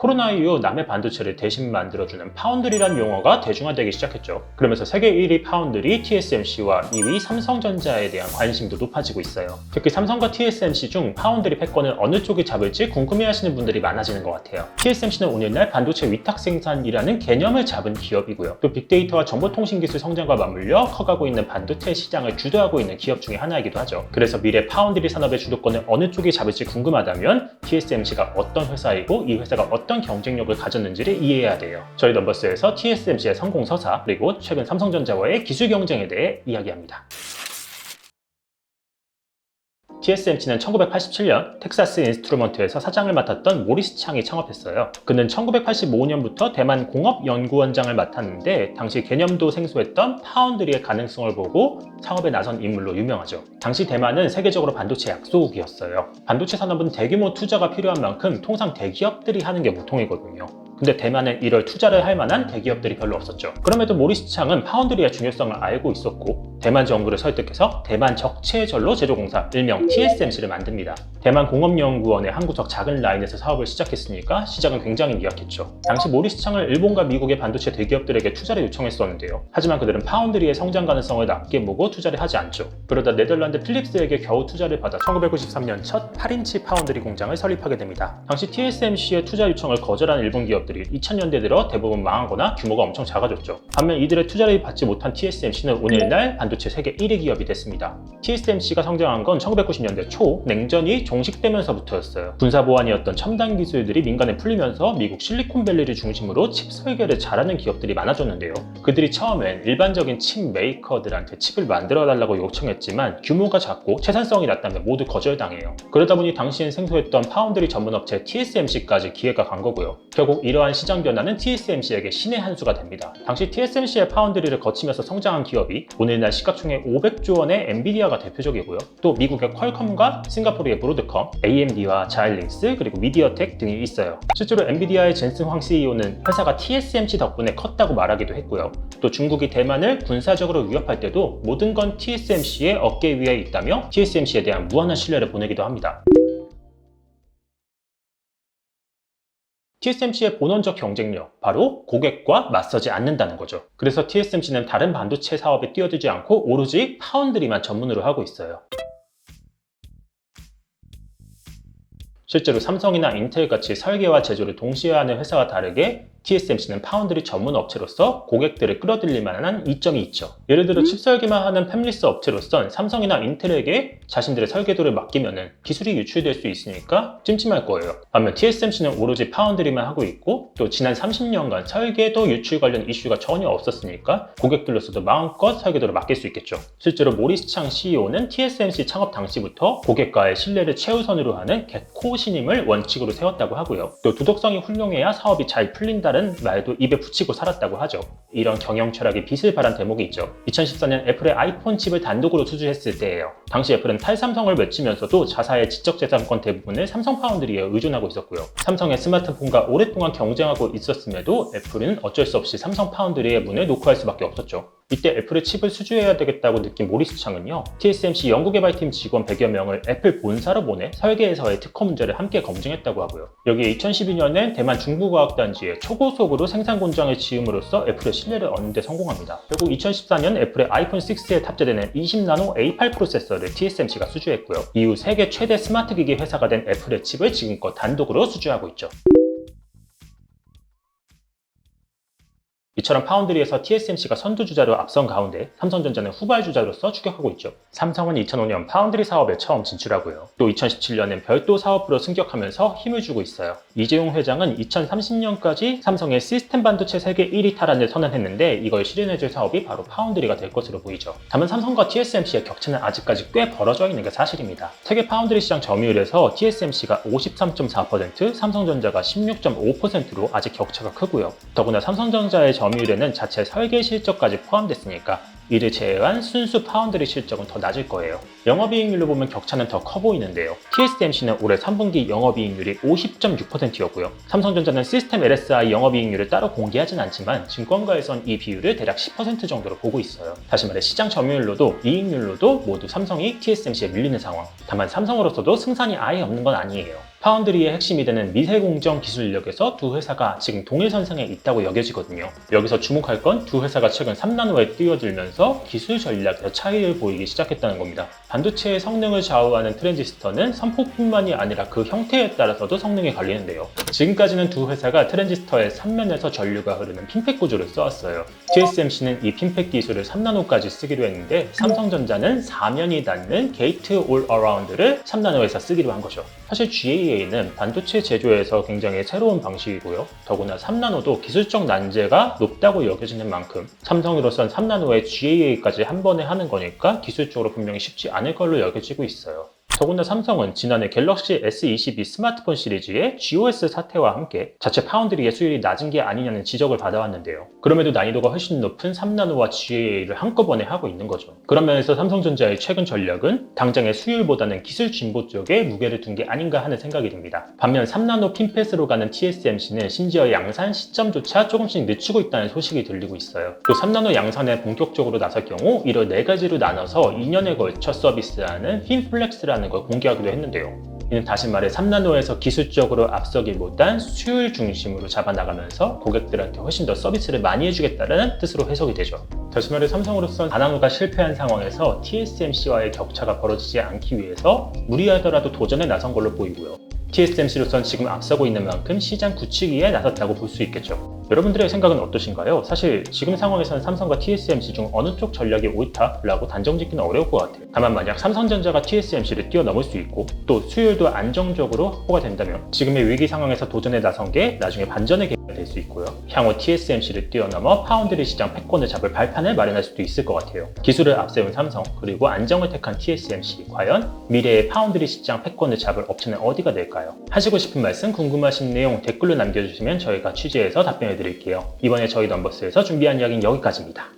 코로나 이후 남의 반도체를 대신 만들어주는 파운드리란 용어가 대중화되기 시작했죠. 그러면서 세계 1위 파운드리 TSMC와 2위 삼성전자에 대한 관심도 높아지고 있어요. 특히 삼성과 TSMC 중 파운드리 패권을 어느 쪽이 잡을지 궁금해하시는 분들이 많아지는 것 같아요. TSMC는 오늘날 반도체 위탁 생산이라는 개념을 잡은 기업이고요. 또 빅데이터와 정보통신 기술 성장과 맞물려 커가고 있는 반도체 시장을 주도하고 있는 기업 중에 하나이기도 하죠. 그래서 미래 파운드리 산업의 주도권을 어느 쪽이 잡을지 궁금하다면 TSMC가 어떤 회사이고 이 회사가 어떤 경쟁력을 가졌는지를 이해해야 돼요. 저희 넘버스에서 TSMC의 성공 서사 그리고 최근 삼성전자와의 기술 경쟁에 대해 이야기합니다. TSMC는 1987년 텍사스 인스트루먼트에서 사장을 맡았던 모리스 창이 창업했어요. 그는 1985년부터 대만 공업연구원장을 맡았는데 당시 개념도 생소했던 파운드리의 가능성을 보고 창업에 나선 인물로 유명하죠. 당시 대만은 세계적으로 반도체 약소국이었어요. 반도체 산업은 대규모 투자가 필요한 만큼 통상 대기업들이 하는 게 보통이거든요. 근데 대만은 이럴 투자를 할 만한 대기업들이 별로 없었죠. 그럼에도 모리스 창은 파운드리의 중요성을 알고 있었고 대만 정부를 설득해서 대만 적체전로 제조공사 일명 TSMC를 만듭니다. 대만 공업연구원의 한 구석 작은 라인에서 사업을 시작했으니까 시작은 굉장히 미약했죠. 당시 모리스 창을 일본과 미국의 반도체 대기업들에게 투자를 요청했었는데요. 하지만 그들은 파운드리의 성장 가능성을 낮게 보고 투자를 하지 않죠. 그러다 네덜란드 필립스에게 겨우 투자를 받아 1993년 첫 8인치 파운드리 공장을 설립하게 됩니다. 당시 TSMC의 투자 요청을 거절한 일본 기업들이 2000년대 들어 대부분 망하거나 규모가 엄청 작아졌죠. 반면 이들의 투자를 받지 못한 TSMC는 오늘날 반도체 세계 1위 기업이 됐습니다. TSMC가 성장한 건 1990년대 초 냉전이 종식되면서부터였어요. 군사보안이었던 첨단 기술들이 민간에 풀리면서 미국 실리콘밸리를 중심으로 칩 설계를 잘하는 기업들이 많아졌는데요. 그들이 처음엔 일반적인 칩 메이커들한테 칩을 만들어달라고 요청했지만 규모가 작고 채산성이 낮다며 모두 거절당해요. 그러다 보니 당시엔 생소했던 파운드리 전문업체 TSMC까지 기회가 간 거고요. 결국 이러한 시장 변화는 TSMC에게 신의 한 수가 됩니다. 당시 TSMC의 파운드리를 거치면서 성장한 기업이 오늘날 시가총액 500조 원의 엔비디아가 대표적이고요. 또 미국의 퀄컴과 싱가포르의 브로드컴, AMD와 자일링스 그리고 미디어텍 등이 있어요. 실제로 엔비디아의 젠슨 황 CEO는 회사가 TSMC 덕분에 컸다고 말하기도 했고요. 또 중국이 대만을 군사적으로 위협할 때도 모든 건 TSMC의 어깨 위에 있다며 TSMC에 대한 무한한 신뢰를 보내기도 합니다. TSMC의 본원적 경쟁력, 바로 고객과 맞서지 않는다는 거죠. 그래서 TSMC는 다른 반도체 사업에 뛰어들지 않고 오로지 파운드리만 전문으로 하고 있어요. 실제로 삼성이나 인텔같이 설계와 제조를 동시에 하는 회사와 다르게 TSMC는 파운드리 전문 업체로서 고객들을 끌어들일 만한 이점이 있죠. 예를 들어 칩 설계만 하는 팹리스 업체로선 삼성이나 인텔에게 자신들의 설계도를 맡기면 기술이 유출될 수 있으니까 찜찜할 거예요. 반면 TSMC는 오로지 파운드리만 하고 있고 또 지난 30년간 설계도 유출 관련 이슈가 전혀 없었으니까 고객들로서도 마음껏 설계도를 맡길 수 있겠죠. 실제로 모리스 창 CEO는 TSMC 창업 당시부터 고객과의 신뢰를 최우선으로 하는 겟코 신임을 원칙으로 세웠다고 하고요. 또 도덕성이 훌륭해야 사업이 잘 풀린다는 말도 입에 붙이고 살았다고 하죠. 이런 경영 철학이 빛을 발한 대목이 있죠. 2014년 애플의 아이폰 칩을 단독으로 수주했을 때예요. 당시 애플은 탈삼성을 외치면서도 자사의 지적재산권 대부분을 삼성 파운드리에 의존하고 있었고요. 삼성의 스마트폰과 오랫동안 경쟁하고 있었음에도 애플은 어쩔 수 없이 삼성 파운드리의 문을 노크할 수밖에 없었죠. 이때 애플의 칩을 수주해야 되겠다고 느낀 모리스 창은요, TSMC 연구개발팀 직원 100여 명을 애플 본사로 보내 설계에서의 특허 문제를 함께 검증했다고 하고요. 여기에 2012년엔 대만 중부과학단지에 초고속으로 생산 공장을 지음으로써 애플의 신뢰를 얻는 데 성공합니다. 결국 2014년 애플의 아이폰 6에 탑재되는 20나노 A8 프로세서를 TSMC가 수주했고요. 이후 세계 최대 스마트 기기 회사가 된 애플의 칩을 지금껏 단독으로 수주하고 있죠. 이처럼 파운드리에서 TSMC가 선두주자로 앞선 가운데 삼성전자는 후발주자로서 추격하고 있죠. 삼성은 2005년 파운드리 사업에 처음 진출하고요. 또 2017년엔 별도 사업부로 승격하면서 힘을 주고 있어요. 이재용 회장은 2030년까지 삼성의 시스템 반도체 세계 1위 탈환을 선언했는데 이걸 실현해줄 사업이 바로 파운드리가 될 것으로 보이죠. 다만 삼성과 TSMC의 격차는 아직까지 꽤 벌어져 있는 게 사실입니다. 세계 파운드리 시장 점유율에서 TSMC가 53.4%, 삼성전자가 16.5%로 아직 격차가 크고요. 더구나 삼성전자의 점유율에는 자체 설계 실적까지 포함됐으니까 이를 제외한 순수 파운드리 실적은 더 낮을 거예요. 영업이익률로 보면 격차는 더 커 보이는데요. TSMC는 올해 3분기 영업이익률이 50.6%였고요. 삼성전자는 시스템 LSI 영업이익률을 따로 공개하진 않지만 증권가에선 이 비율을 대략 10% 정도로 보고 있어요. 다시 말해 시장 점유율로도 이익률로도 모두 삼성이 TSMC에 밀리는 상황. 다만 삼성으로서도 승산이 아예 없는 건 아니에요. 파운드리의 핵심이 되는 미세공정 기술 인력에서 두 회사가 지금 동일선상에 있다고 여겨지거든요. 여기서 주목할 건 두 회사가 최근 3나노에 뛰어들면서 기술 전략에서 차이를 보이기 시작했다는 겁니다. 반도체의 성능을 좌우하는 트랜지스터는 선폭뿐만이 아니라 그 형태에 따라서도 성능이 갈리는데요. 지금까지는 두 회사가 트랜지스터의 3면에서 전류가 흐르는 핀팩 구조를 써왔어요. TSMC는 이 핀팩 기술을 3나노까지 쓰기로 했는데 삼성전자는 4면이 닿는 게이트 올 어라운드를 3나노에서 쓰기로 한 거죠. 사실 GAA는 반도체 제조에서 굉장히 새로운 방식이고요. 더구나 3나노도 기술적 난제가 높다고 여겨지는 만큼 삼성으로선 3나노에 GAA까지 한 번에 하는 거니까 기술적으로 분명히 쉽지 않을 걸로 여겨지고 있어요. 더군다나 삼성은 지난해 갤럭시 S22 스마트폰 시리즈의 GOS 사태와 함께 자체 파운드리의 수율이 낮은 게 아니냐는 지적을 받아왔는데요. 그럼에도 난이도가 훨씬 높은 3나노와 GAA를 한꺼번에 하고 있는 거죠. 그런 면에서 삼성전자의 최근 전략은 당장의 수율보다는 기술 진보 쪽에 무게를 둔 게 아닌가 하는 생각이 듭니다. 반면 3나노 핀펫으로 가는 TSMC는 심지어 양산 시점조차 조금씩 늦추고 있다는 소식이 들리고 있어요. 또 3나노 양산에 본격적으로 나설 경우 이를 4가지로 나눠서 2년에 걸쳐 서비스하는 핀플렉스라는 걸 공개하기도 했는데요. 이는 다시 말해 3나노에서 기술적으로 앞서기보단 수율 중심으로 잡아나가면서 고객들한테 훨씬 더 서비스를 많이 해주겠다는 뜻으로 해석이 되죠. 다시 말해 삼성으로선 4나노가 실패한 상황에서 TSMC와의 격차가 벌어지지 않기 위해서 무리하더라도 도전에 나선 걸로 보이고요. TSMC로선 지금 앞서고 있는 만큼 시장 굳히기에 나섰다고 볼 수 있겠죠. 여러분들의 생각은 어떠신가요? 사실 지금 상황에서는 삼성과 TSMC 중 어느 쪽 전략이 옳다라고 단정짓기는 어려울 것 같아요. 다만 만약 삼성전자가 TSMC를 뛰어넘을 수 있고 또 수율도 안정적으로 확보가 된다면 지금의 위기 상황에서 도전에 나선 게 나중에 반전의 계기가 될 수 있고요. 향후 TSMC를 뛰어넘어 파운드리 시장 패권을 잡을 발판을 마련할 수도 있을 것 같아요. 기술을 앞세운 삼성 그리고 안정을 택한 TSMC 과연 미래의 파운드리 시장 패권을 잡을 업체는 어디가 될까요? 하시고 싶은 말씀, 궁금하신 내용 댓글로 남겨주시면 저희가 취재해서 답변해 드릴게요. 이번에 저희 넘버스에서 준비한 이야기는 여기까지입니다.